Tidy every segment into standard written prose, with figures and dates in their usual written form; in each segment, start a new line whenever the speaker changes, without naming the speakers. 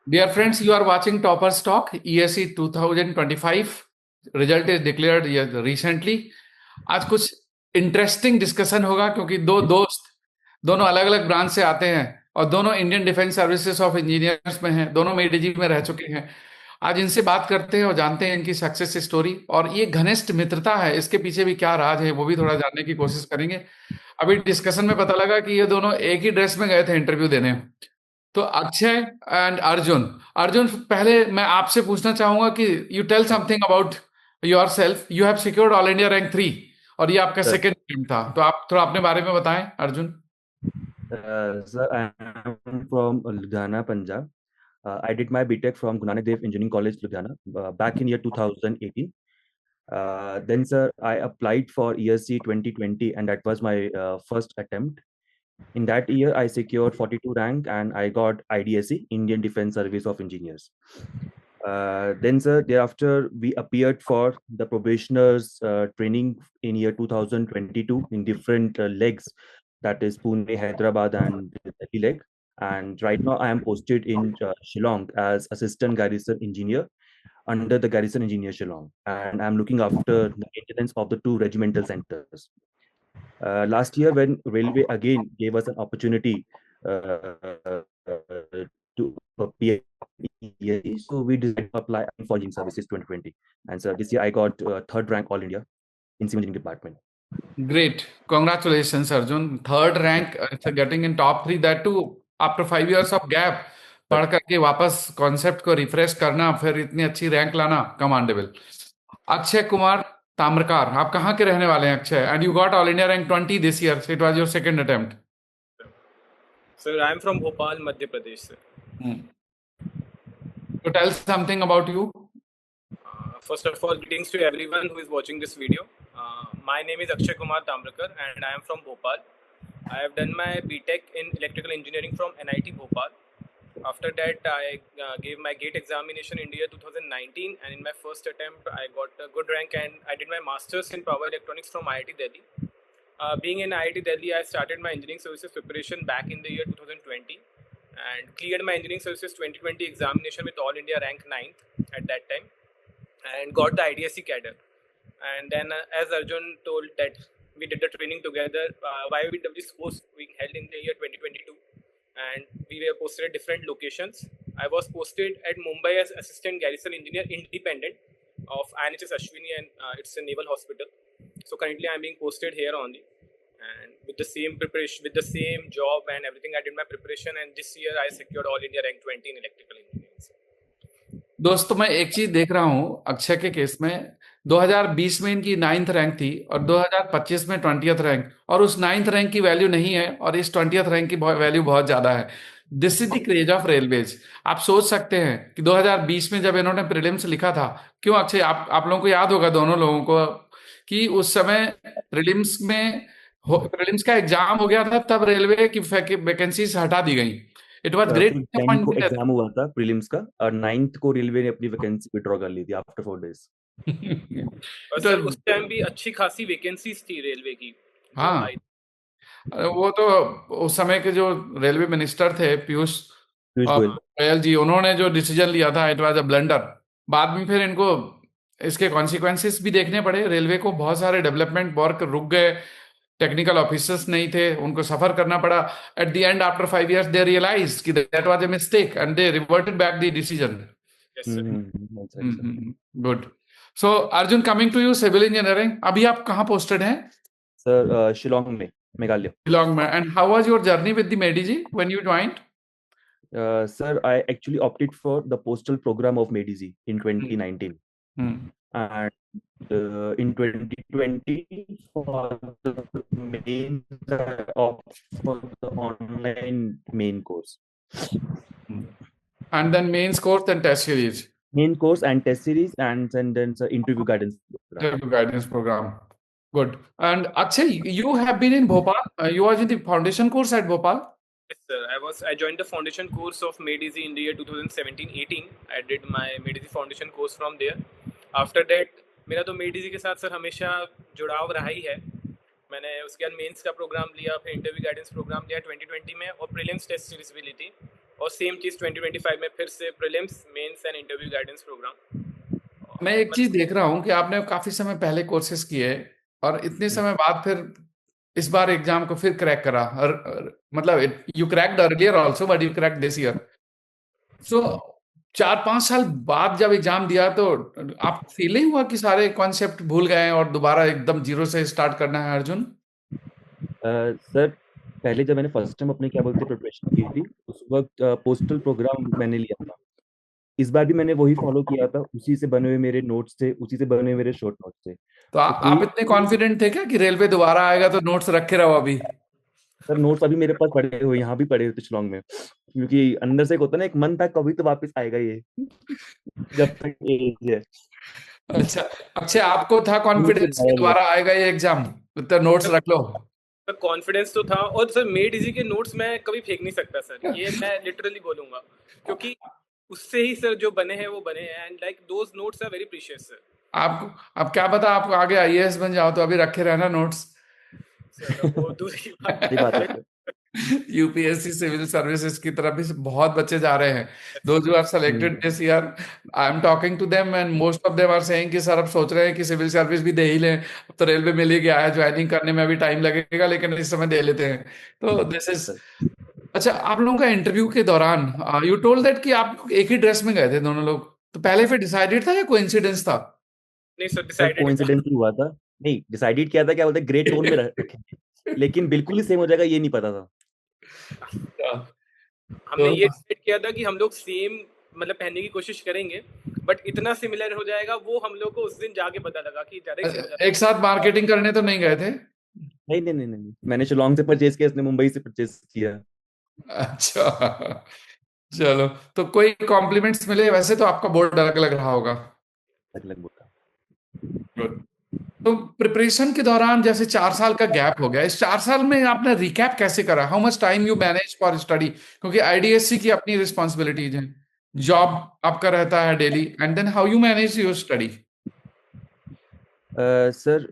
Dear friends, you are watching Toppers Talk, ESE 2025. Result is declared recently. आज कुछ interesting discussion होगा क्योंकि दो दोस्त दोनों अलग अलग ब्रांच से आते हैं और दोनों Indian defence services of engineers में हैं, दोनों मेडीजी में रह चुके हैं। आज इनसे बात करते हैं और जानते हैं इनकी सक्सेस स्टोरी और ये घनिष्ठ मित्रता है, इसके पीछे भी क्या राज है वो भी थोड़ा जानने की कोशिश करेंगे। अभी डिस्कशन में पता लगा कि ये दोनों एक ही ड्रेस में गए थे इंटरव्यू देने। तो अक्षय एंड अर्जुन, अर्जुन पहले मैं आपसे पूछना चाहूंगा कि you tell something about yourself. You have secured all India rank 3 और ये आपका
Sir,
सेकंड टीम था, तो आप थोड़ा अपने बारे में बताएं Arjun.
sir, I am from Ludhiana, Punjab. I did my BTech from Guru Nanak Dev Engineering College, Ludhiana, back in year 2018. Then, sir, I applied for ESC 2020, and that was my first attempt. In that year, I secured 42 rank, and I got IDSE, Indian Defense Service of Engineers. Then, sir, thereafter, we appeared for the probationers training in year 2022 in different legs, that is Pune, Hyderabad, and Delhi leg. And right now, I am posted in Shillong as assistant garrison engineer under the garrison engineer Shillong, and I'm looking after the maintenance of the two regimental centers. Last year, when railway again gave us an opportunity to appear, so we decided to apply for engineering services 2020. And so this year, I got third rank all India in civil engineering department.
Great, congratulations Arjun, third rank, getting in top 3, that too after 5 years of gap. पढ़ करके वापस concept को refresh करना, फिर इतनी अच्छी rank लाना, commendable. Akshay Kumar Tamrakar, आप कहाँ के रहने वाले हैं Akshay? And you got all India rank 20 this year, it was your second attempt.
Sir, I am from Bhopal, Madhya Pradesh, sir.
So tell something about you.
First of all, greetings to everyone who is watching this video. My name is Akshay Kumar Tamrakar and I am from Bhopal. I have done my BTech in Electrical Engineering from NIT Bhopal. After that, I gave my GATE examination in the year 2019, and in my first attempt, I got a good rank and I did my Masters in Power Electronics from IIT Delhi. Being in IIT Delhi, I started my engineering services preparation back in the year 2020 and cleared my engineering services 2020 examination with all India rank 9th at that time and got the IDSC cadre. And then as Arjun told that we did the training together, YW's course we held in the year 2022 and we were posted at different locations. I was posted at Mumbai as assistant garrison engineer independent of INHS Ashwini, and it's a naval hospital. So currently I'm being posted here only, and with the same preparation, with the same job and everything, I did my preparation, and this year I secured all India rank 20 in electrical engineering.
दोस्तों मैं एक चीज देख रहा हूं अक्षय के case में, 2020 में इनकी 9th रैंक थी और 2025 में 20th रैंक, और उस 9th रैंक की वैल्यू नहीं है और इस 20th रैंक की वैल्यू बहुत ज्यादा है। This is the craze of railways. आप सोच सकते हैं कि 2020 में जब इन्होंने प्रीलिम्स लिखा था, क्यों अक्षय, आप लोगों को याद होगा दोनों लोगों को कि उस समय प्रीलिम्स में प्रीलिम्स का एग्जाम हो गया था, तब रेलवे की वैकेंसीज हटा दी गई। इट वॉज ग्रेट
फिर 10 को
डिसअपॉइंटमेंट।
एग्जाम हुआ था प्रीलिम्स का, और 9th को रेलवे ने अपनी वैकेंसी विड्रॉ कर ली थी आफ्टर 4 days.
और सर उस टाइम भी अच्छी खासी वैकेंसीज थी रेलवे की।
हाँ, वो तो उस समय के जो रेलवे मिनिस्टर थे पीयूष गोयल जी, उन्होंने जो डिसीजन लिया था, इट वाज अ ब्लंडर। बाद में फिर इनको इसके कॉन्सिक्वेंसेस भी देखने पड़े। रेलवे को बहुत सारे डेवलपमेंट वर्क रुक गए, टेक्निकल ऑफिसर्स नहीं थे, उनको सफर करना पड़ा। At the end after 5 years they realise कि that was a mistake and they reverted back the decision. Good. So Arjun, coming to you, civil engineering, अभी आप कहाँ पोस्टेड हैं?
सर शिलोंग में, मेघालय।
शिलोंग में। And how was your journey with the made easy when you joined?
Sir, I actually opted for the postal program of MEDIZI in 2019. And in 2020, for the main, I opted for the online main course.
And then mains course, then test series.
Main course and test series, and then the interview guidance program.
Interview guidance program. Good. And Akshay, you have been in Bhopal. You was in the foundation course at Bhopal.
Yes, sir. I joined the foundation course of MEDIZI in the year 2017-18. I did my MEDIZI foundation course from there. After that, मेरा तो MEDIZI के साथ sir हमेशा जुड़ाव रहा ही है। मैंने उसके बाद मेंस का प्रोग्राम लिया, फिर इंटरव्यू गाइडेंस प्रोग्राम लिया 2020 में, और प्रीलिम्स टेस्ट सीरीज भी ली थी। और सेम चीज़ 2025 में फिर से prelims, mains and interview guidance programme.
मैं एक चीज देख रहा हूँ कि आपने काफी समय पहले कोर्सेज किए और इतने समय बाद फिर इस बार एग्जाम को फिर क्रैक करा, मतलब you cracked earlier also but you cracked this year. So 4-5 साल बाद जब एग्जाम दिया तो आपको फील नहीं हुआ कि सारे कॉन्सेप्ट भूल गए हैं और दोबारा एकदम जीरो से स्टार्ट करना है अर्जुन?
सर पहले जब मैंने फर्स्ट टाइम अपने क्या बोलते प्रिपरेशन की थी, उस वक्त पोस्टल प्रोग्राम मैंने लिया था। इस बार भी मैंने वही फॉलो किया था, उसी से बने हुए मेरे नोट्स थे, उसी से बने हुए मेरे शॉर्ट नोट्स थे।
तो
तो
आप
कोई
इतने कॉन्फिडेंट थे क्या कि रेलवे दोबारा आएगा तो नोट्स रखे रहो अभी?
सर नोट्स अभी मेरे पास पड़े हुए, यहाँ भी पड़े हुए थे शिलोंग में, क्योंकि अंदर से एक होता है ना, एक मन था कभी तो वापस आएगा ये जब तक एज है।
अच्छा अच्छा, आपको था
नोट्स
कॉन्फिडेंस कि
लगाया हुआ
दोबारा आएगा ये एग्जाम, तो नोट्स रख लो?
सर कॉन्फिडेंस तो था, और सर मेड इजी के नोट्स मैं कभी फेंक नहीं सकता सर, ये मैं लिटरली बोलूंगा, क्योंकि उससे ही सर जो बने हैं वो बने हैं, and like those notes are very precious sir.
आपको अब क्या पता आपको आगे आईएएस बन जाओ, तो अभी रखे रहना नोट्स।
सर अब वो दूसरी बात
सही बात है
है।
सर।
यूपीएससी सिविल सर्विसेज की तरफ भी बहुत बच्चे जा रहे हैं। Those who are selected this year, I am talking to them and most of them are saying कि सर अब सोच रहे हैं कि सिविल सर्विस भी दे ही लें, अब तो रेलवे मिल ही गया है, ज्वाइनिंग करने में अभी टाइम लगेगा लेकिन इस समय दे लेते हैं। तो दिस इज
सर
अच्छा। आप लोगों का इंटरव्यू के दौरान यू टोल्ड दैट कि आप लोग एक ही ड्रेस में गए थे दोनों लोग, तो पहले फिर डिसाइडेड था या कोइंसिडेंस था?
नहीं सर,
सर
डिसाइडेड था।
कोइंसिडेंस ही हुआ था। नहीं, डिसाइडेड किया था, क्या बोलते ग्रे टोन में रखेंगे, लेकिन बिल्कुल ही सेम हो जाएगा ये नहीं पता था।
हमने
तो
ये डिसाइड किया था कि हम लोग सेम मतलब पहनने की कोशिश करेंगे, बट इतना सिमिलर हो जाएगा वो हम लोग को उस दिन जाके पता लगा कि ज्यादा ही सिमिलर।
एक साथ मार्केटिंग करने तो नहीं गए थे?
नहीं नहीं नहीं नहीं, मैंने शिलोंग से परचेज किया, इसने मुंबई से परचेज किया।
अच्छा, चलो। तो कोई कॉम्प्लीमेंट्स मिले? वैसे तो आपका बोर्ड अलग अलग रहा होगा।
अलग अलग बोला।
Good. तो प्रिपरेशन के दौरान जैसे 4 साल का गैप हो गया, इस 4 साल में आपने रिकैप कैसे करा? How much time you manage for study? क्योंकि आईडीएससी की अपनी रिस्पॉन्सिबिलिटीज हैं, जॉब आपका रहता है daily, and then how you manage your study?
Sir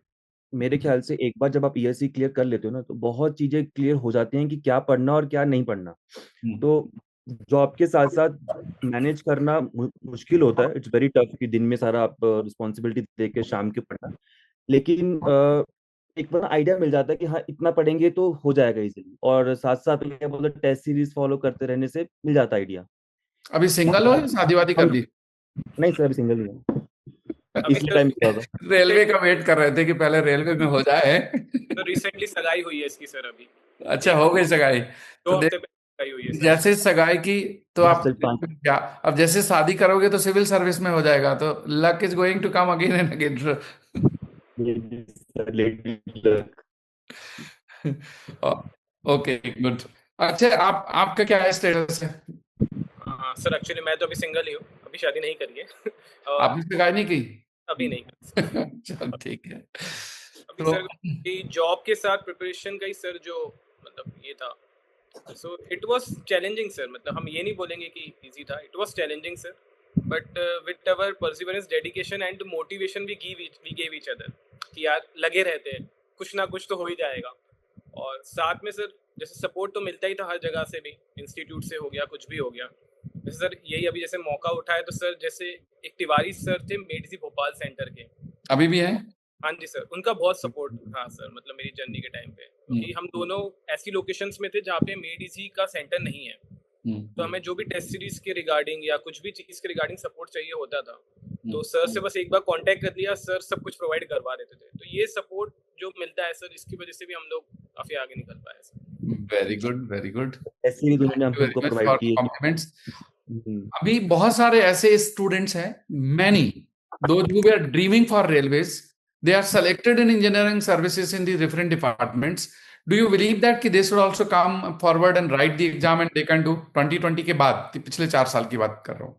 मेरे ख्याल से एक बार जब आप ईएससी क्लियर कर लेते हो ना, तो बहुत चीजें क्लियर हो जाती हैं कि क्या पढ़ना और क्या नहीं पढ़ना। तो जॉब के साथ साथ मैनेज करना मुश्किल होता है, इट्स वेरी टफ कि दिन में सारा आप रिस्पॉन्सिबिलिटी दे के शाम के पढ़ना। लेकिन एक बार आइडिया मिल जाता है कि हाँ इतना पढ़ेंगे तो हो जाएगा इजीली, और साथ साथ क्या बोलते हैं टेस्ट सीरीज फॉलो करते रहने से मिल जाता आइडिया।
अभी सिंगल हो या शादी वादी कर
हम
ली?
नहीं सर, अभी सिंगल ही हूँ,
अभी
इसलिए
सर
टाइम मिल रहा था।
रेलवे का वेट कर रहे थे कि पहले रेलवे में हो जाए।
तो रिसेंटली सगाई हुई है इसकी सर, अभी
अच्छा, हो गई सगाई?
दो
तो
हफ्ते पहले सगाई हुई है सर।
जैसे सगाई की तो आप
सर 5
क्या, अब जैसे शादी करोगे तो सिविल सर्विस में हो जाएगा, तो luck is going to come again and again.
Late.
Okay, good. अच्छा, आप आपका क्या स्टेटस है?
हाँ सर, एक्चुअली मैं तो अभी सिंगल ही हूँ, अभी शादी नहीं करी है। और
आपने सगाई नहीं की?
अभी नहीं करी सर।
चल ठीक है।
अभी
तो
सर जॉब के साथ प्रिपरेशन का ही सर जो मतलब ये था, so it was challenging sir, मतलब हम ये नहीं बोलेंगे कि इजी था, it was challenging sir, but with our perseverance, dedication and motivation we gave each other कि यार लगे रहते हैं, कुछ ना कुछ तो हो ही जाएगा। और साथ में सर जैसे सपोर्ट तो मिलता ही था हर जगह से भी, इंस्टीट्यूट से हो गया, कुछ भी हो गया। जैसे सर यही अभी जैसे मौका उठा है, तो सर जैसे एक तिवारी सर थे मेडजी भोपाल सेंटर के,
अभी भी है?
हाँ जी सर, उनका बहुत सपोर्ट था सर, मतलब मेरी जर्नी के टाइम पे, क्योंकि हम दोनों ऐसी लोकेशंस में थे जहाँ पे मेडीसी का सेंटर नहीं है, तो हमें जो भी टेस्ट सीरीज के रिगार्डिंग या कुछ भी चीज के रिगार्डिंग सपोर्ट चाहिए होता था, तो सर से बस एक बार कांटेक्ट कर लिया, सर सब कुछ प्रोवाइड करवा देते थे। तो ये सपोर्ट जो मिलता है सर, इसकी वजह से भी हम लोग काफी आगे निकल पाए sir.
Very good, very good.
ऐसे ही उन्होंने
वेरी
हमको
मच
प्रोवाइड
फॉर
किए।
कॉम्प्लीमेंट्स। अभी बहुत सारे ऐसे स्टूडेंट्स हैं, many those who are dreaming for railways, they are selected in engineering services in the different departments. Do you believe that कि they should also come forward and write the exam and they can do 2020 के बाद, पिछले 4 साल की बात कर रहा हूँ?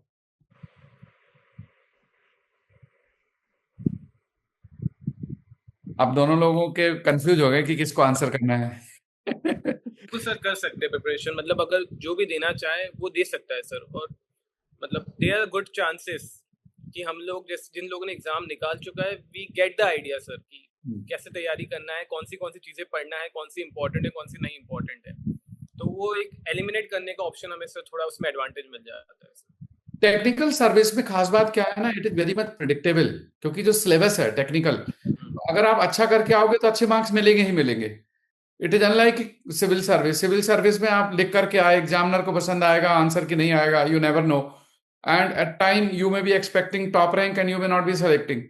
आप दोनों लोगों के कंफ्यूज हो गए कि किसको आंसर करना है।
बिल्कुल सर, कर सकते हैं प्रिपरेशन, मतलब अगर जो भी देना चाहे वो दे सकता है सर, और मतलब देयर आर गुड चांसेस कि हम लोग जैसे जिन लोगों ने एग्जाम निकाल चुका है, we get the idea sir कि कैसे तैयारी करना है, कौन सी चीजें पढ़ना है, कौन सी इंपॉर्टेंट है, कौन सी नहीं इंपॉर्टेंट है। तो तो वो एक एलिमिनेट करने का ऑप्शन हमें सर थोड़ा उसमें एडवांटेज मिल जाता है।
टेक्निकल सर्विस में खास बात क्या है ना, it is very much predictable, क्योंकि जो सिलेबस है टेक्निकल, अगर आप अच्छा करके आओगे तो अच्छे मार्क्स मिलेंगे ही मिलेंगे। It is unlike civil service. Civil service में आप लिख करके आए, एग्जामिनर को पसंद आएगा आंसर की नहीं आएगा, you never know, and at time you may be expecting top rank and you may not be selecting.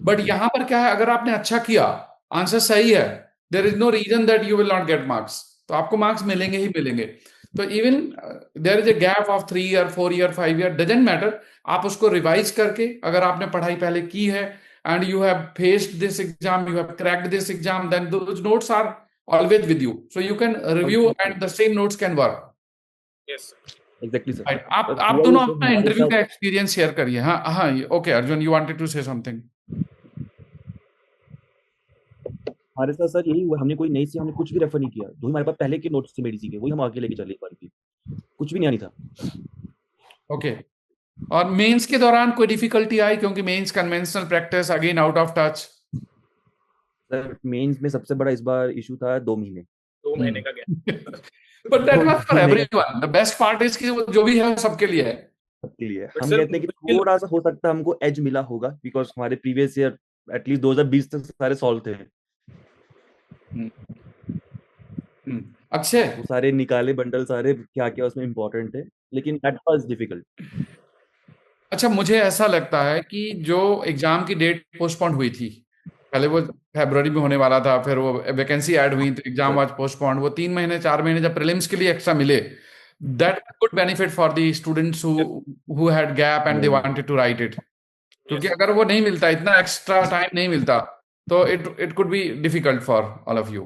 But यहाँ पर क्या है, अगर आपने अच्छा किया, आंसर सही है, there is no reason that you will not get marks, तो आपको मार्क्स मिलेंगे ही मिलेंगे। तो even there is a gap of 3 year 4 year 5 year, doesn't matter, आप उसको रिवाइज करके, अगर आपने पढ़ाई पहले की है and you have faced this exam, you have cracked this exam, then those notes are always with you, so you can review and the same notes can work.
Yes sir.
Exactly sir.
Right. आप दोनों अपना interview का experience share करिए। हाँ हाँ, okay Arjun, you wanted to say something?
हमारे साथ sir यही हुआ, हमने कोई नई से हमने कुछ भी रेफर नहीं किया, जो हमारे पास पहले के नोट्स थे मेडिसी के, वही हम आगे लेके चले एक बार भी, कुछ भी नहीं था।
ओके, और मेंस के दौरान कोई डिफिकल्टी आई, क्योंकि mains conventional practice again out of touch?
Sir mains में सबसे बड़ा इस बार इशू था 2 महीने।
2 महीने का gap.
But that was for everyone, the best part is कि वो जो भी है सबके लिए है।
सबके लिए
But
हम
sir,
कहते हैं कि थोड़ा सा हो सकता है हमको एज मिला होगा, बिकॉज हमारे प्रीवियस ईयर एटलीस्ट 2020 तक सारे सॉल्व थे।
अच्छे,
वो सारे निकाले बंडल, सारे क्या क्या उसमें इंपॉर्टेंट थे, लेकिन दैट वाज डिफिकल्ट।
अच्छा मुझे ऐसा लगता है कि जो एग्जाम की डेट पोस्टपोन हुई थी, पहले वो फरवरी में होने वाला था, फिर वो वैकेंसी ऐड हुई तो एग्जाम वाज पोस्टपोन, वो 3 महीने 4 महीने जब प्रीलिम्स के लिए एक्स्ट्रा मिले, that good benefit for the students who had gap and they wanted to write it, क्योंकि अगर वो नहीं मिलता, इतना एक्स्ट्रा टाइम नहीं मिलता, तो it could be difficult for all of you.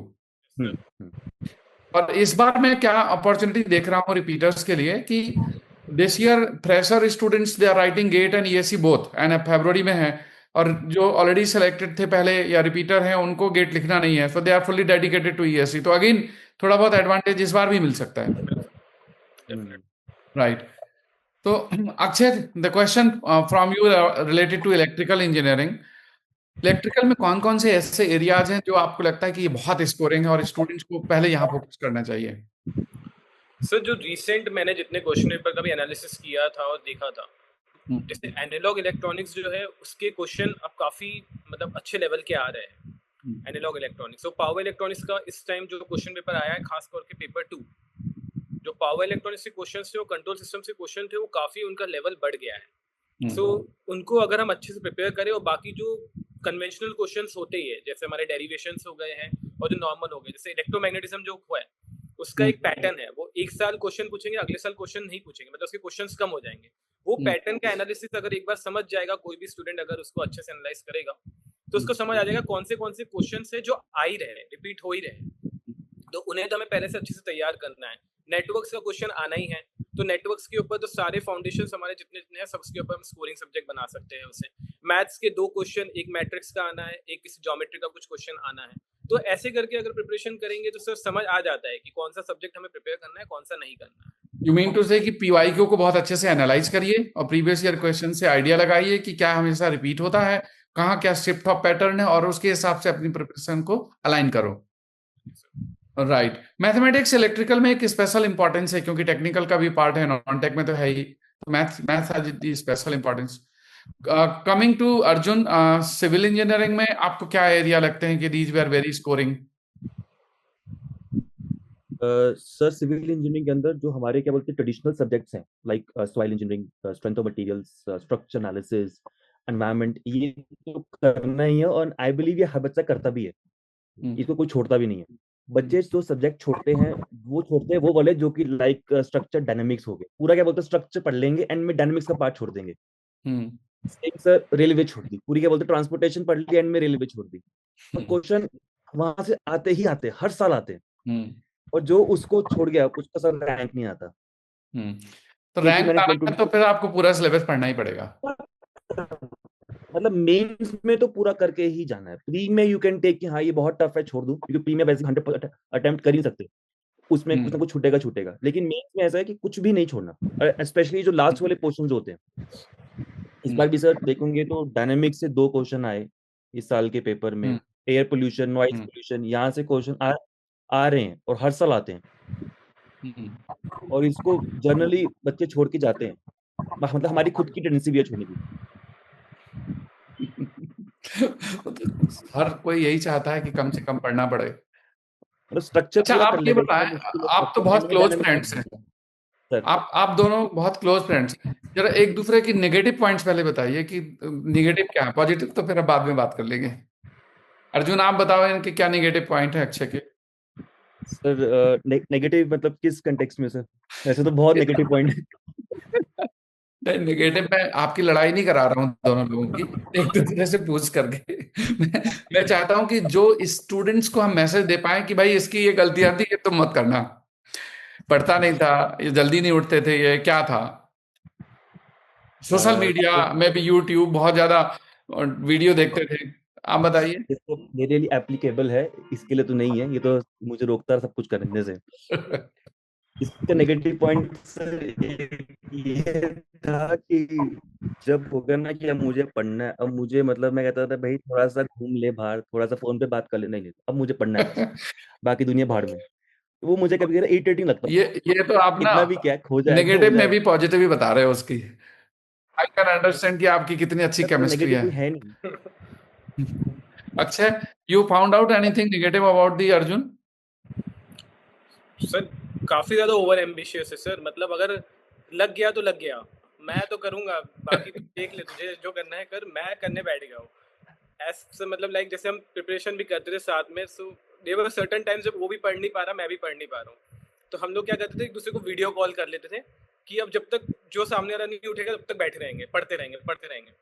और इस बार मैं क्या अपॉर्चुनिटी देख रहा हूँ रिपीटर्स के लिए, कि this year fresher students they are writing GATE and ESE both, and फरवरी में है, और जो ऑलरेडी सेलेक्टेड थे पहले या रिपीटर हैं उनको गेट लिखना नहीं है, so they are fully dedicated to ESE, तो अगेन थोड़ा बहुत एडवांटेज इस बार भी मिल सकता है। राइट। तो Akshay, the question from you related to electrical engineering, electrical में कौन कौन से ऐसे एरियाज हैं जो आपको लगता है कि ये बहुत स्कोरिंग है और स्टूडेंट्स को पहले यहाँ फोकस करना चाहिए?
सर जो रिसेंट मैंने जितने क्वेश्चन पेपर का भी एनालिसिस किया था और देखा था, जैसे एनालॉग इलेक्ट्रॉनिक्स जो है उसके क्वेश्चन अब काफी मतलब अच्छे लेवल के आ रहे हैं। एनालॉग इलेक्ट्रॉनिक्स, तो पावर इलेक्ट्रॉनिक्स का इस टाइम जो क्वेश्चन पेपर आया है, खास करके पेपर 2, जो पावर इलेक्ट्रॉनिक्स के क्वेश्चन थे, वो कंट्रोल सिस्टम से क्वेश्चन थे, वो काफी उनका लेवल बढ़ गया है। सो उनको अगर हम अच्छे से प्रिपेयर करें, और बाकी जो कन्वेंशनल क्वेश्चंस होते ही है, जैसे हमारे डेरिवेशंस हो गए हैं और जो नॉर्मल हो गए, जैसे इलेक्ट्रोमैग्नेटिज्म जो हुआ है उसका एक पैटर्न है, वो एक साल क्वेश्चन पूछेंगे, अगले साल क्वेश्चन नहीं पूछेंगे, मतलब उसके क्वेश्चंस कम हो जाएंगे। वो पैटर्न का एनालिसिस अगर एक बार समझ जाएगा कोई भी स्टूडेंट, अगर उसको अच्छे से एनालाइज करेगा, तो उसको समझ आ जाएगा कौन से क्वेश्चंस है जो आ ही रहे, रिपीट हो ही रहे, तो उन्हें तो हमें पहले से अच्छे से तैयार करना है। नेटवर्क्स का क्वेश्चन आना ही है, तो नेटवर्क्स के ऊपर तो सारे फाउंडेशन हमारे जितने जितने हैं सबके ऊपर हम स्कोरिंग सब्जेक्ट बना सकते हैं उसे। मैथ्स के 2 क्वेश्चन, एक मैट्रिक्स का आना है, एक किसी ज्योमेट्री का कुछ क्वेश्चन आना है, तो ऐसे करके अगर प्रिपरेशन करेंगे तो सर समझ आ जाता है कि कौन सा सब्जेक्ट हमें प्रिपेयर करना है, कौन सा नहीं करना है।
यू मीन टू से कि पीवाईक्यू को बहुत अच्छे से एनालाइज करिए और प्रीवियस ईयर क्वेश्चन से आइडिया लगाइए कि क्या हमेशा रिपीट होता है, कहाँ क्या शिफ्ट ऑफ पैटर्न है, और उसके हिसाब से अपनी प्रिपरेशन को अलाइन करो। राइट। मैथमेटिक्स इलेक्ट्रिकल में एक स्पेशल इंपॉर्टेंस है, क्योंकि टेक्निकल का भी पार्ट है, नॉन टेक में तो है ही, तो maths has the special importance. Coming to Arjun, civil engineering में आपको क्या एरिया लगते हैं कि these they are very scoring?
Sir civil engineering के अंदर जो हमारे क्या बोलते हैं ट्रेडिशनल सब्जेक्ट्स हैं, like soil engineering, strength of materials, structure analysis, environment, ये तो करना ही है, और आई बिलीव ये हर बच्चा करता भी है, इसको कोई छोड़ता भी नहीं है। बच्चे जो सब्जेक्ट छोड़ते हैं वो वाले जो कि लाइक स्ट्रक्चर डायनामिक्स हो गए, पूरा क्या बोलते हैं स्ट्रक्चर पढ़ लेंगे, एंड में डायनामिक्स का पार्ट छोड़ देंगे। एक सर रेलवे छोड़ दी, पूरी क्या बोलते हैं ट्रांसपोर्टेशन पढ़ ली, एंड में रेलवे छोड़ दी, तो क्वेश्चन वहां से आते ही आते, हर साल आते हैं, और जो उसको छोड़ गया उसका सर रैंक नहीं आता।
तो रैंक आना है तो फिर आपको पूरा सिलेबस पढ़ना ही पड़ेगा,
मतलब मेंस में तो पूरा करके ही जाना है। प्री में यू कैन टेक कि हाँ ये बहुत टफ है, छोड़ दूं, क्योंकि प्री में वैसे 100% अटेम्प्ट कर ही सकते, उसमें कुछ ना कुछ छूटेगा, लेकिन मेंस में ऐसा है कि कुछ भी नहीं छोड़ना, स्पेशली जो लास्ट वाले क्वेश्चन होते हैं। इस बार भी सर देखोगे तो डायनेमिक्स से 2 क्वेश्चन आए इस साल के पेपर में, एयर पोल्यूशन, नॉइज पोल्यूशन, यहाँ से क्वेश्चन आ रहे हैं और हर साल आते हैं। और इसको जनरली बच्चे छोड़ के जाते हैं, मतलब हमारी खुद की टेंडेंसी भी है छोड़ने की।
हर कोई यही चाहता है कि कम से कम पढ़ना पड़े।
मतलब स्ट्रक्चर
अच्छा
पूरा कर
आप ये
लेगा, इतना
बताएं,
मुश्किल
आप तो
स्ट्रक्चर
बहुत
नहीं है,
क्लोज
डायनामिक
फ्रेंड्स हैं,
प्रोग्रामिंग का। सर
आप दोनों बहुत क्लोज फ्रेंड्स हैं, जरा एक दूसरे की नेगेटिव पॉइंट्स पहले बताइए कि नेगेटिव क्या है, पॉजिटिव तो फिर अब बाद में बात कर लेंगे। अर्जुन आप बताओ इनके क्या नेगेटिव पॉइंट है अक्षय के।
सर नेगेटिव मतलब किस कंटेक्स्ट में सर? ऐसे तो बहुत नेगेटिव पॉइंट है।
नहीं, नेगेटिव में आपकी लड़ाई नहीं करा रहा हूँ दोनों लोगों की, एक दूसरे से पूछ करके मैं चाहता हूं कि जो स्टूडेंट्स को हम मैसेज दे पाए कि भाई इसकी ये गलतियां थी, ये तुम मत करना, पढ़ता नहीं था, ये जल्दी नहीं उठते थे, ये क्या था। सोशल मीडिया
सर
में भी यूट्यूब बहुत ज्यादा वीडियो देखते थे, आप बताइए।
ये तो मेरे लिए एप्लीकेबल है, इसके लिए तो नहीं है, ये तो मुझे रोकता है सब कुछ करने से। इसका नेगेटिव पॉइंट सर ये था कि जब होगा ना कि अब मुझे पढ़ना है, अब मुझे मतलब मैं कहता था भाई थोड़ा सा घूम ले बाहर, थोड़ा सा फोन पे बात कर ले, नहीं नहीं अब मुझे पढ़ना है बस, बाकी दुनिया भाड़ में। तो वो मुझे कभी कभी इरिटेटिंग लगता था
ये तो आप
कि
ना
इतना भी क्या खो जाए तो हो
नेगेटिव में
जाए।
भी पॉजिटिव ही बता रहे हो उसकी। आई कैन अंडरस्टैंड कि आपकी कितनी अच्छी
सर
केमिस्ट्री
नेगेटिव
है।
कोई है नहीं।
Akshay, you found out anything negative about the Arjun?
Sir काफी ज्यादा ओवर एम्बिशियस है सर, मतलब अगर लग गया तो लग गया, मैं तो करूंगा, बाकी तू देख ले, तुझे जो करना है कर, मैं करने बैठ गया हूँ। ऐसे मतलब लाइक जैसे हम प्रिपरेशन भी करते थे साथ में, so there were certain times जब वो भी पढ़ नहीं पा रहा, मैं भी पढ़ नहीं पा रहा हूँ, तो हम लोग क्या करते थे, एक दूसरे को वीडियो कॉल कर लेते थे कि अब जब तक जो सामने वाला नहीं उठेगा तब तक बैठे रहेंगे, पढ़ते रहेंगे पढ़ते रहेंगे।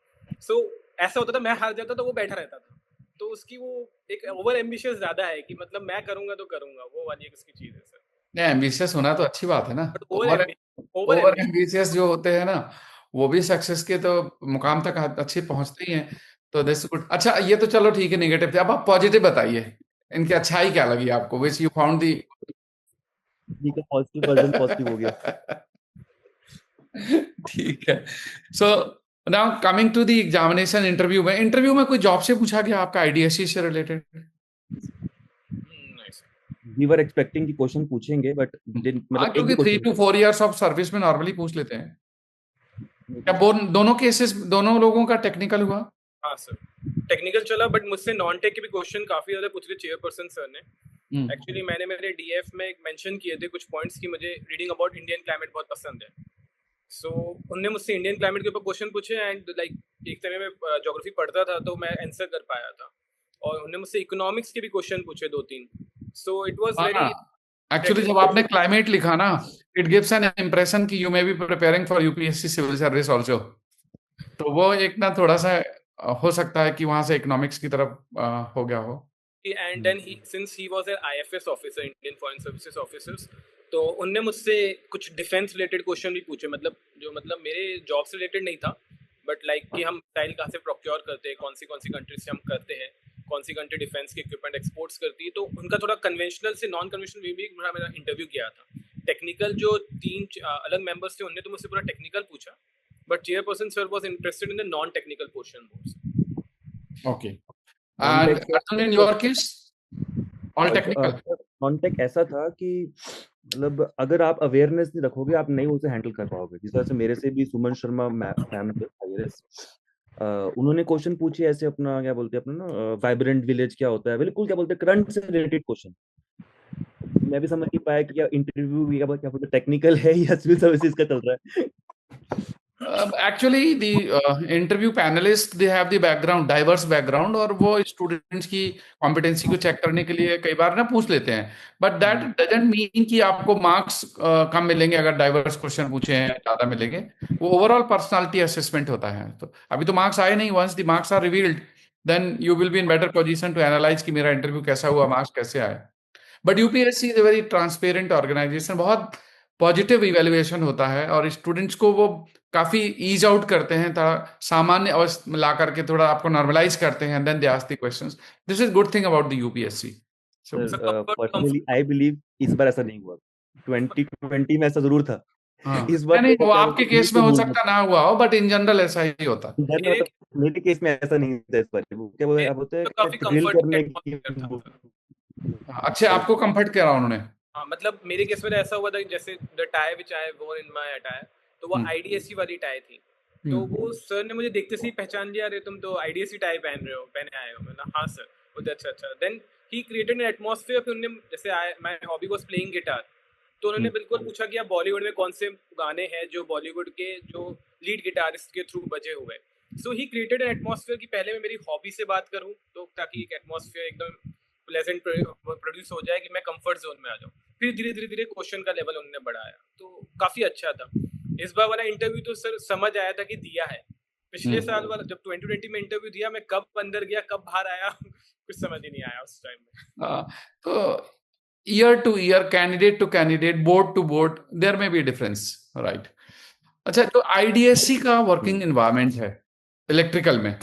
सो ऐसा होता था, मैं हार जाता तो वो बैठा रहता था। तो उसकी वो एक ओवर एम्बिशियस ज्यादा है कि मतलब मैं करूंगा तो करूंगा, वो वाली एक उसकी चीज है सर।
नहीं, एम्बिशियस होना तो अच्छी बात है ना।
But
over
over
over
ambitious.
Ambitious जो होते हैं ना, वो भी सक्सेस के तो मुकाम तक अच्छे पहुंचते ही हैं। तो दिस गुड। अच्छा ये तो चलो ठीक है, नेगेटिव थे, अब आप पॉजिटिव बताइए, इनकी अच्छाई क्या लगी आपको, विच यू फाउंड दी।
जी का पॉजिटिव वर्जन पॉजिटिव हो गया।
ठीक है। So now coming to the examination, interview में कोई जॉब से पूछा गया आपका, आईडीएससी से रिलेटेड?
नाइस।
वी वर एक्सपेक्टिंग कि क्वेश्चन पूछेंगे बट
हाँ,
मतलब एक भी
क्योंकि
question
3 to 4 years of service में नॉर्मली पूछ लेते हैं।
नहीं
क्या
पूछा।
दोनों केसेस, दोनों लोगों का टेक्निकल हुआ?
हाँ सर, टेक्निकल चला, बट मुझसे नॉन टेक के भी क्वेश्चन काफी ज्यादा पूछ रहे चेयरपर्सन सर ने। एक्चुअली मैंने मेरे डीएफ में मेंशन किए थे कुछ पॉइंट्स की मुझे रीडिंग अबाउट इंडियन क्लाइमेट बहुत पसंद है। सो उनने मुझसे इंडियन क्लाइमेट के ऊपर क्वेश्चन पूछे, एंड लाइक एक समय में ज्योग्राफी पढ़ता था तो मैं आंसर कर पाया था। और उन्होंने मुझसे इकोनॉमिक्स के भी क्वेश्चन पूछे 2-3। सो इट वाज वेरी
हाँ, एक्चुअली जब आपने
टेक्निकल।
क्लाइमेट लिखा ना, इट गिव्स एन इम्प्रेशन कि you may be preparing for UPSC civil service also. तो वो एक ना थोड़ा सा हो सकता है कि वहां से इकोनॉमिक्स की तरफ हो गया हो।
And then he since he was an IFS officer, Indian foreign services officers, तो उनने मुझसे कुछ डिफेंस रिलेटेड क्वेश्चन भी पूछे, मतलब जो मतलब मेरे जॉब से रिलेटेड नहीं था, बट लाइक कि हम मिसाइल कहाँ से प्रोक्योर करते हैं, कौन सी कंट्री से हम करते हैं, कौन सी कंट्री डिफेंस के इक्विपमेंट एक्सपोर्ट्स करती है। तो उनका थोड़ा कन्वेंशनल से नॉन कन्वेंशनल वे भी मेरा इंटरव्यू किया था। टेक्निकल जो 3 अलग मेंबर्स थे उनने तो मुझसे पूरा टेक्निकल पूछा, but chairperson sir was interested in the non technical portion more.
Okay.
Non
and
tech
Arjun, in your case all technical?
Non tech ऐसा था कि मतलब अगर आप अवेयरनेस नहीं रखोगे आप नहीं उसे हैंडल कर पाओगे। जिस तरह से मेरे से भी सुमन शर्मा मैम थे IRS, उन्होंने क्वेश्चन पूछे ऐसे अपना क्या बोलते हैं अपना ना वाइब्रेंट विलेज क्या होता है, बिल्कुल क्या बोलते हैं करंट से रिलेटेड क्वेश्चन। मैं भी समझ नहीं पाया कि क्या इंटरव्यू क्या बोलते टेक्निकल है या सिविल सर्विसेज का चल रहा है।
Actually the interview panelist they have the background, diverse background, और वो स्टूडेंट्स की कॉम्पिटेंसी को चेक करने के लिए कई बार ना पूछ लेते हैं। बट दैट डजंट मीन कि आपको मार्क्स कम मिलेंगे अगर डाइवर्स क्वेश्चन पूछे हैं, ज्यादा मिलेंगे। वो ओवरऑल पर्सनालिटी असेसमेंट होता है। तो अभी तो मार्क्स आए नहीं, once the marks are revealed then you will be in better position to analyse कि मेरा इंटरव्यू कैसा हुआ, मार्क्स कैसे आए। But UPSC is a very transparent organisation, बहुत पॉजिटिव इवेल्युएशन होता है, और स्टूडेंट्स को वो काफी ईज आउट करते हैं, थोड़ा सामान्य अवस्था में ला करके थोड़ा आपको नॉर्मलाइज करते हैं, then they ask the questions. This is good thing about the UPSC. So
sir personally I believe इस बार ऐसा नहीं हुआ। 2020 में ऐसा जरूर था।
हाँ,
इस बार
नहीं
तो
वो
क्या
आपके
बोलते हैं
केस में
तो
हो
भूल मत।
सकता ना हुआ हो, बट इन जनरल ऐसा ही होता।
मेरे
मेरे केस में ऐसा नहीं था इस बार। वो क्या बोलते हैं आप बोलते
तो काफी
हैं ड्रिल
कंफर्टिंग
करने की।
एटमॉस्फेयर था सर।
अच्छे, आपको कंफर्ट करा उन्होंने?
हाँ, मतलब मेरे केस में ऐसा हुआ था कि जैसे द टाई विच आई वोर इन माय अटायर, तो वो आईडीएससी वाली टाई थी। तो वो सर ने मुझे देखते से ही पहचान लिया, अरे तुम तो आईडीएससी टाई पहने आए हो। मैंने हाँ सर। बोलते अच्छा अच्छा। Then he created an atmosphere. फिर उन्होंने जैसे my hobby was playing guitar, तो उन्होंने बिल्कुल पूछा कि आप बॉलीवुड में कौन से गाने हैं जो बॉलीवुड के जो लीड गिटारिस्ट के थ्रू बजे हुए। सो ही क्रिएटेड एन एटमॉस्फेयर कि पहले मैं मेरी हॉबी से बात करूं, तो ताकि एक एटमॉस्फेयर एकदम प्लेजेंट प्रोड्यूस हो जाए कि मैं कंफर्ट जोन में आ जाऊं। फिर धीरे धीरे धीरे क्वेश्चन का लेवल उन्होंने बढ़ाया, तो काफी अच्छा था। इस बार वाला इंटरव्यू तो सर समझ आया था कि दिया है। पिछले साल वाला जब 2020 में इंटरव्यू दिया, मैं कब अंदर गया कब बाहर आया कुछ समझ ही नहीं आया उस टाइम में।
तो year to year, candidate to candidate, board to board, there may be difference, right? अच्छा, तो आईडीएससी का वर्किंग एनवायरनमेंट है इलेक्ट्रिकल में,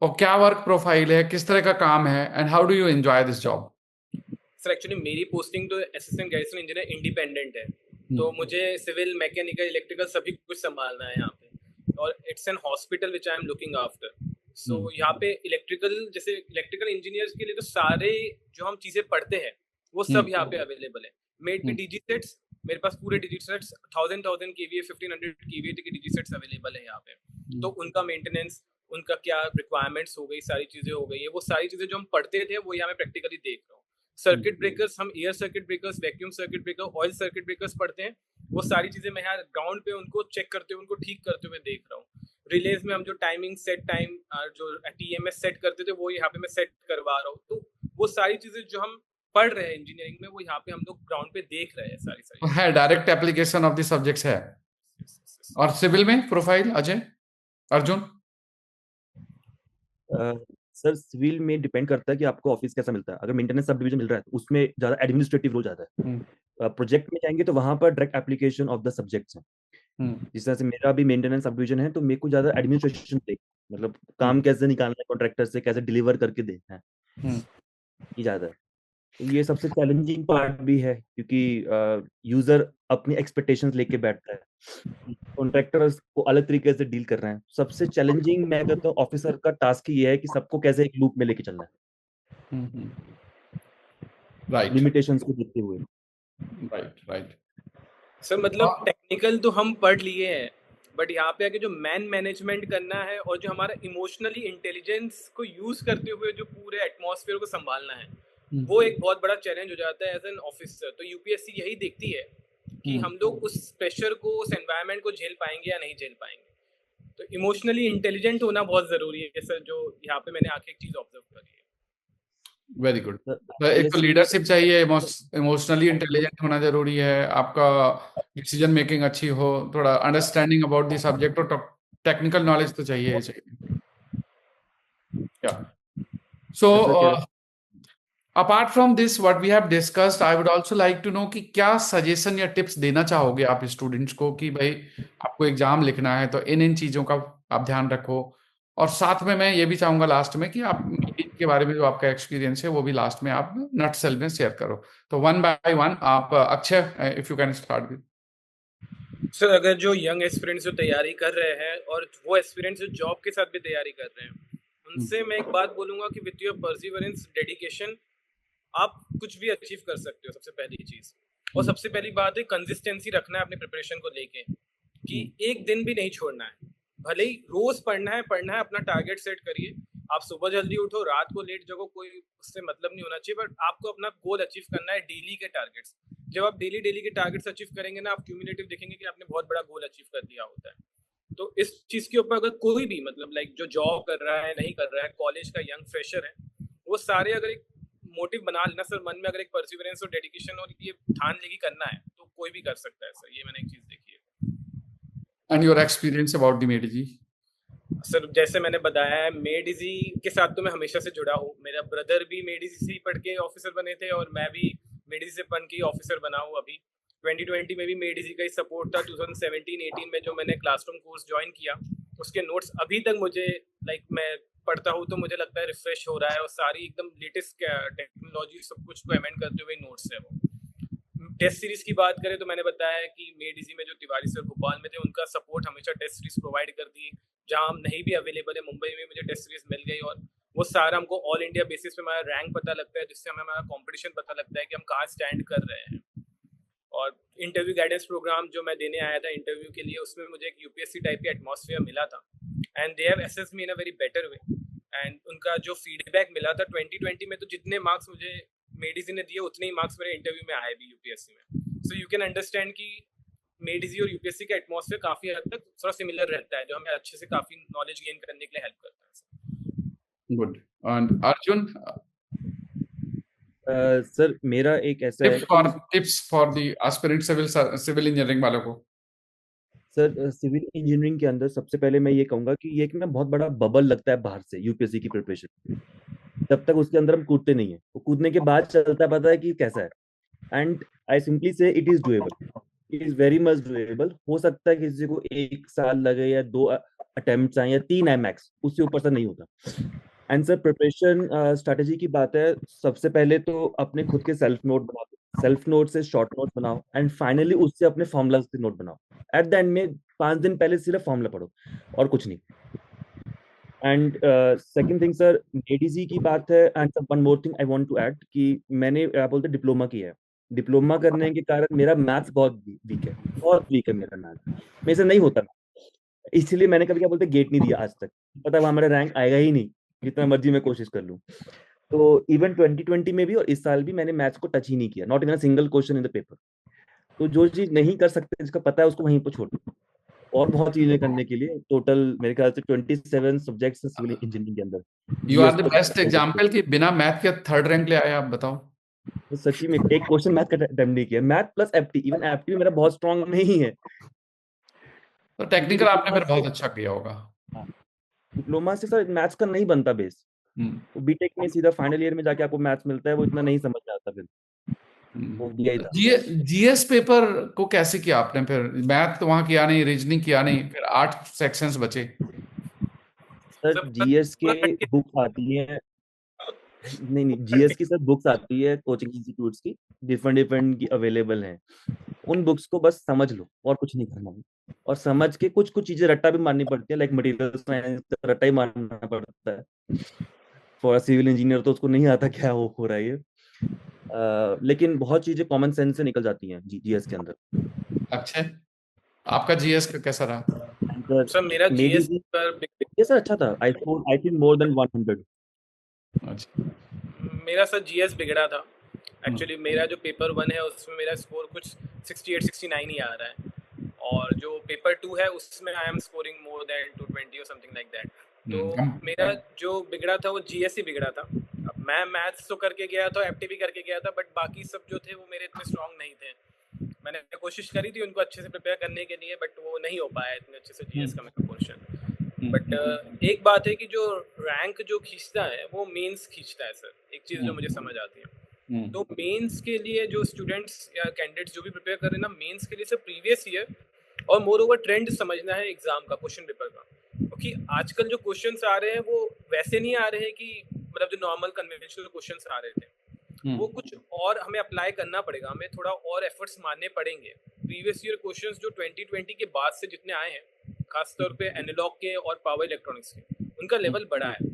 और क्या वर्क प्रोफाइल है, किस तरह का काम है, and how do you enjoy this job?
Sir actually मेरी पोस्टिंग तो असिस्टेंट गैस इंजीनियर इंडिपेंडेंट है, तो मुझे सिविल, मैकेनिकल, इलेक्ट्रिकल सभी कुछ संभालना है यहाँ पे, और it's an hospital which I am looking after. So यहाँ पे इलेक्ट्रिकल, जैसे इलेक्ट्रिकल इंजीनियर्स के लिए तो सारे जो हम चीजें पढ़ते हैं वो सब यहाँ पे अवेलेबल है। मेड बी डीजी सेट्स, मेरे पास पूरे डीजी सेट्स 1000 केवीए 1500 केवीए के डीजी सेट्स अवेलेबल है यहाँ पे। तो उनका मेंटेनेंस, उनका क्या रिक्वायरमेंट्स हो गई, सारी चीजें हो गई है, वो सारी चीजें जो हम पढ़ते थे वो यहाँ मैं प्रैक्टिकली देख रहा हूँ। सर्किट ब्रेकर्स, हम air circuit breakers, vacuum circuit breaker, oil circuit breakers पढ़ते हैं, वो सारी चीजें मैं यहाँ ग्राउंड पे उनको चेक करते हुए, उनको ठीक करते हुए देख रहा हूँ। रिलेज में हम जो टाइमिंग सेट टाइम जो टीएमएस सेट करते थे वो यहाँ पे मैं सेट करवा रहा हूँ। तो वो सारी चीजें जो हम पढ़ रहे हैं इंजीनियरिंग में, वो यहाँ पे हम लोग ग्राउंड पे देख रहे हैं सारी सारी
है, direct application of the subjects है। और सिविल में profile, Ajay, Arjun?
Sir civil में डिपेंड करता है कि आपको ऑफिस कैसा मिलता है। अगर मेंटेनेंस सब डिवीजन मिल रहा है तो उसमें ज्यादा एडमिनिस्ट्रेटिव रोल ज्यादा है। प्रोजेक्ट में जाएंगे तो वहां पर direct application of the subjects है। जिस तरह से मेरा भी मेंटेनेंस सब डिवीजन है, तो मेरे को ज्यादा एडमिनिस्ट्रेशन मतलब काम कैसे निकालना है, कॉन्ट्रैक्टर से कैसे डिलीवर करके देना है, ये ज्यादा है। तो ये सबसे चैलेंजिंग पार्ट भी है, क्योंकि यूजर अपनी एक्सपेक्टेशंस लेके बैठता है, कॉन्ट्रैक्टर्स को अलग तरीके से डील कर रहे हैं। सबसे चैलेंजिंग मैं कहता हूँ ऑफिसर का टास्क ये है कि सबको कैसे एक लूप में लेके चलना है,
राइट,
लिमिटेशंस को देखते हुए।
Right, right.
सर मतलब टेक्निकल तो हम पढ़ लिए हैं, बट यहाँ पे आके जो मैनेजमेंट करना है और जो हमारा इमोशनली इंटेलिजेंस को यूज करते हुए जो पूरे एटमॉस्फेयर को संभालना है, वो एक बहुत बड़ा चैलेंज हो जाता है एज एन ऑफिसर। तो यूपीएससी यही देखती है कि हम लोग उस प्रेशर को, उस एनवायरनमेंट को झेल पाएंगे या नहीं झेल पाएंगे। तो इमोशनली इंटेलिजेंट होना बहुत जरूरी है सर, जो यहाँ पे मैंने आके एक चीज ऑब्जर्व करी है।
Very good. एक तो लीडरशिप चाहिए, इमोशनली इंटेलिजेंट होना जरूरी है, आपका डिसीजन मेकिंग अच्छी हो, थोड़ा अंडरस्टैंडिंग अबाउट द सब्जेक्ट, और टेक्निकल नॉलेज तो चाहिए ही चाहिए। So apart from this what we have discussed, I would also like to know कि क्या सजेशन या टिप्स देना चाहोगे आप स्टूडेंट्स को कि भाई आपको एग्जाम लिखना है तो इन इन चीजों का आप ध्यान रखो। और साथ में मैं ये भी चाहूंगा लास्ट में कि आप मीटिंग के बारे में जो आपका एक्सपीरियंस है वो भी लास्ट में आप नट सेल में शेयर करो। तो वन बाय वन, आप Akshay, if you can start with.
Sir अगर जो यंग एस्पिरेंट्स जो तैयारी कर रहे हैं और वो एस्पिरेंट्स जो जॉब के साथ भी तैयारी कर रहे हैं, उनसे मैं एक बात बोलूंगा कि विथ योर परसिवरेंस, डेडिकेशन, आप कुछ भी अचीव कर सकते हो, सबसे पहली चीज। और सबसे पहली बात है कंसिस्टेंसी रखना है अपने प्रिपरेशन को लेके, कि एक दिन भी नहीं छोड़ना है। भले ही रोज पढ़ना है, अपना टारगेट सेट करिए। आप सुबह जल्दी उठो, रात को लेट जगो, कोई उससे मतलब नहीं होना चाहिए, बट आपको अपना गोल अचीव करना है, डेली के टारगेट्स। जब आप डेली के टारगेट्स अचीव करेंगे ना, आप क्यूमुलेटिव देखेंगे कि आपने बहुत बड़ा गोल अचीव कर दिया होता है। तो इस चीज के ऊपर अगर कोई भी मतलब लाइक जो जॉब कर रहा है, नहीं कर रहा है, कॉलेज का यंग फ्रेशर है, वो सारे अगर एक मोटिव बना लेना सर मन में, अगर एक परसिवरेंस और डेडिकेशन और ये ठान लेगी करना है, तो कोई भी कर सकता है सर। ये मैंने एक चीज देखी है।
And your experience about the made easy?
Sir जैसे मैंने बताया है, मेडिजी के साथ तो मैं हमेशा से जुड़ा हूँ। मेरा ब्रदर भी मेडिजी से पढ़ के ऑफिसर बने थे और मैं भी मेडिजी से पढ़ के ऑफिसर बना हूँ। अभी 2020 में भी मेडिजी का ही सपोर्ट था। 2017-18 में जो मैंने क्लासरूम कोर्स ज्वाइन किया, उसके नोट्स अभी तक मुझे लाइक मैं पढ़ता हूँ तो मुझे लगता है रिफ्रेश हो रहा है, और सारी एकदम लेटेस्ट टेक्नोलॉजी सब कुछ को अमेंड करते हुए नोट्स है वो। टेस्ट सीरीज की बात करें तो मैंने बताया कि मेडिजी में जो तिवारी सर भोपाल में थे, उनका सपोर्ट हमेशा टेस्ट सीरीज प्रोवाइड कर दी। जहां हम नहीं भी अवेलेबल है, मुंबई में मुझे टेस्ट सीरीज मिल गई, और वो सारा हमको ऑल इंडिया बेसिस पे हमारा रैंक पता लगता है, जिससे हमें हमारा कंपटीशन पता लगता है कि हम कहाँ स्टैंड कर रहे हैं। और इंटरव्यू गाइडेंस प्रोग्राम जो मैं देने आया था इंटरव्यू के लिए, उसमें मुझे एक यूपीएससी टाइप का एटमॉस्फेयर मिला था and they have assessed me in a very better way. And उनका जो फीडबैक मिला था 2020 में, तो जितने मार्क्स मुझे मेडिजी ने दिए उतने ही मार्क्स मेरे इंटरव्यू में आए भी यूपीएससी में। सो यू कैन अंडरस्टैंड कि मेडिजी और यूपीएससी का एटमॉस्फेयर काफी हद तक थोड़ा सिमिलर रहता है, जो हमें अच्छे से काफी नॉलेज गेन करने के लिए हेल्प करता है।
गुड। एंड अर्जुन,
सर मेरा एक ऐसा है
tips for the aspirant civil engineering वालों को।
सर सिविल इंजीनियरिंग के अंदर सबसे पहले मैं ये कहूंगा कि ये एक ना बहुत बड़ा बबल लगता है बाहर से यूपीएससी की प्रिपरेशन। तब तक उसके अंदर हम कूदते नहीं है, वो कूदने के बाद चलता पता है कि कैसा है। एंड आई सिंपली से it is doable, it is very much doable. हो सकता है किसी को 1 साल लगे या 2 अटेम्प्ट आए या 3 आए मैक्स, उससे ऊपर से नहीं होता। एंड सर प्रिपरेशन स्ट्रेटेजी की बात है, सबसे पहले तो अपने खुद के सेल्फ नोट बनाओ, सेल्फ नोट से शॉर्ट नोट बनाओ एंड फाइनली उससे अपने फॉर्मूला से नोट बनाओ। एट द एंड में 5 दिन पहले सिर्फ फॉर्मूला पढ़ो और कुछ नहीं। And second thing sir, ADG की बात है। And one more thing I want to add कि मैंने बोलते डिप्लोमा किया है। डिप्लोमा करने के कारण मेरा मैथ्स बहुत वीक है, बहुत वीक है मेरा मैथ्स, मेरे से नहीं होता। इसलिए मैंने कभी क्या बोलते गेट नहीं दिया आज तक, पता वहां मेरा रैंक आएगा ही नहीं, जितना मर्जी मैं कोशिश कर लूं। तो इवन 2020 में भी और इस साल भी मैंने मैथ्स को टच ही नहीं किया, not even a single question in the paper. तो जो चीज नहीं कर सकते, जिसका पता है उसको वहीं पर छोड़ दो। और बहुत चीजें करने के लिए टोटल मेरे ख्याल से 27 सब्जेक्ट्स हैं सिविल इंजीनियरिंग के अंदर।
You are
GS
the best example कि बिना मैथ के 3rd रैंक ले आए, आप बताओ।
तो सच्ची में एक क्वेश्चन मैथ का अटेम्प्ट नहीं किया, मैथ प्लस एप्टी, इवन एप्टी मेरा बहुत स्ट्रांग नहीं है।
तो टेक्निकल आपने फिर बहुत अच्छा किया होगा।
डिप्लोमा से सर मैथ्स का नहीं बनता बेस। वो बीटेक में सीधा फाइनल ईयर में जाके आपको मैथ्स मिलता है, वो इतना नहीं समझ में आता। फिर वो दिया ही था।
जीएस पेपर को कैसे किया आपने फिर? मैथ तो वहां किया नहीं, रीजनिंग किया नहीं, फिर 8 सेक्शंस बचे।
सर जीएस के बुक्स आती है, नहीं जीएस की सर बुक्स आती है कोचिंग इंस्टीट्यूट्स की, डिफरेंट डिफरेंट की अवेलेबल हैं। उन बुक्स को बस समझ लो और कुछ नहीं करना है। और समझ के कुछ कुछ चीजें रट्टा भी मारनी पड़ती है, लाइक मटेरियल साइंस रट्टा ही मारना पड़ता है। फॉर सिविल इंजीनियर तो उसको नहीं आता क्या हो रहा है ये। लेकिन बहुत चीजें कॉमन सेंस से निकल जाती हैं जीएस के अंदर।
अच्छा, आपका जीएस का कैसा रहा?
सर मेरा जीएस पर
ये सर अच्छा था, आई थिंक मोर देन 100।
अच्छा,
मेरा सर जीएस बिगड़ा था एक्चुअली। मेरा जो पेपर 1 है उसमें मेरा स्कोर कुछ 68 69 ही आ रहा है, और जो पेपर 2 है उसमें I am scoring more than 220 और समथिंग लाइक दैट। तो मेरा जो बिगड़ा था वो जीएस ही बिगड़ा था। अब मैं मैथ्स तो करके गया था, एप्टी भी करके गया था, बट बाकी सब जो थे वो मेरे इतने स्ट्रांग नहीं थे। मैंने कोशिश करी थी उनको अच्छे से प्रिपेयर करने के लिए, बट वो नहीं हो पाया इतने अच्छे से जीएस का मेरा पोर्शन। बट एक बात है कि जो रैंक जो खींचता है वो मेंस खींचता है सर, एक चीज़ जो मुझे समझ आती है। तो मेंस के लिए जो स्टूडेंट्स या कैंडिडेट्स जो भी प्रिपेयर कर रहे हैं ना मेंस के लिए, सर प्रीवियस ईयर और मोर ओवर ट्रेंड समझना है एग्जाम का, क्वेश्चन पेपर का। क्योंकि आजकल जो क्वेश्चंस आ रहे हैं वो वैसे नहीं आ रहे हैं कि मतलब जो नॉर्मल कन्वेंशनल क्वेश्चंस आ रहे थे, वो कुछ और हमें अप्लाई करना पड़ेगा, हमें थोड़ा और एफर्ट्स मारने पड़ेंगे। प्रीवियस ईयर क्वेश्चंस जो 2020 के बाद से जितने आए हैं, खासतौर पे एनालॉग के और पावर इलेक्ट्रॉनिक्स के, उनका लेवल बड़ा है।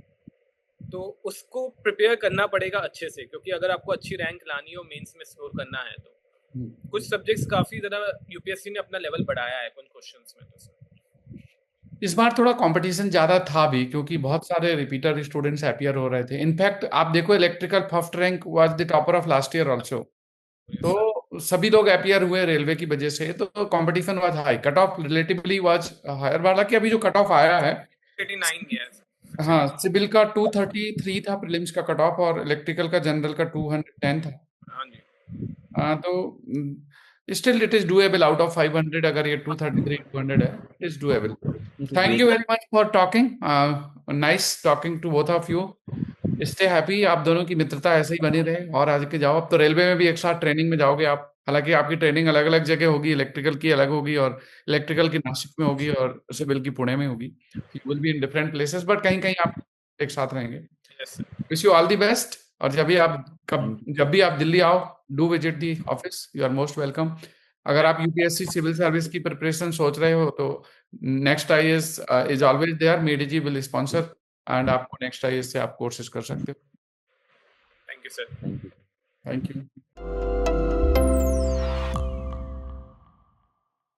तो उसको प्रिपेयर करना पड़ेगा अच्छे से, क्योंकि अगर आपको अच्छी रैंक लानी हो, मेंस में स्कोर करना है, तो कुछ सब्जेक्ट्स काफी ज्यादा यूपीएससी ने अपना लेवल बढ़ाया है कुछ क्वेश्चंस में। तो
इस बार थोड़ा कंपटीशन ज्यादा था भी, क्योंकि बहुत सारे रिपीटर स्टूडेंट्स अपीयर हो रहे थे। इनफैक्ट आप देखो, electrical first rank was the topper of last year also. तो सभी लोग अपीयर हुए रेलवे की वजह से, तो competition was high, cut off relatively was higher वाला। कि अभी जो कट ऑफ आया है
89 गया।
हाँ, सिविल का 233 था प्रीलिम्स का कट ऑफ, और इलेक्ट्रिकल का जनरल का 210 था।
हाँ जी।
तो still it is doable out of 500। अगर ये 233 200 है, it is doable. Thank you very much for talking, nice talking to both of you. Stay happy, आप दोनों की मित्रता ऐसे ही बनी रहे और आगे जाओ। अब तो रेलवे में भी एक साथ ट्रेनिंग में जाओगे आप। हालांकि आपकी ट्रेनिंग अलग अलग जगह होगी, इलेक्ट्रिकल की अलग होगी, और इलेक्ट्रिकल की नासिक में होगी, और सिविल की पुणे में होगी। You will be in different places, but कहीं कहीं आप एक साथ रहेंगे। Wish you all the best. और जब भी आप दिल्ली आओ, do visit the office, you are most welcome. अगर आप यूपीएससी सिविल सर्विस की प्रिपरेशन सोच रहे हो, तो next IAS is always there, made easy will sponsor, and आपको नेक्स्ट आईएएस से आप कोर्सेज कर सकते हो।
Thank you sir.
Thank you.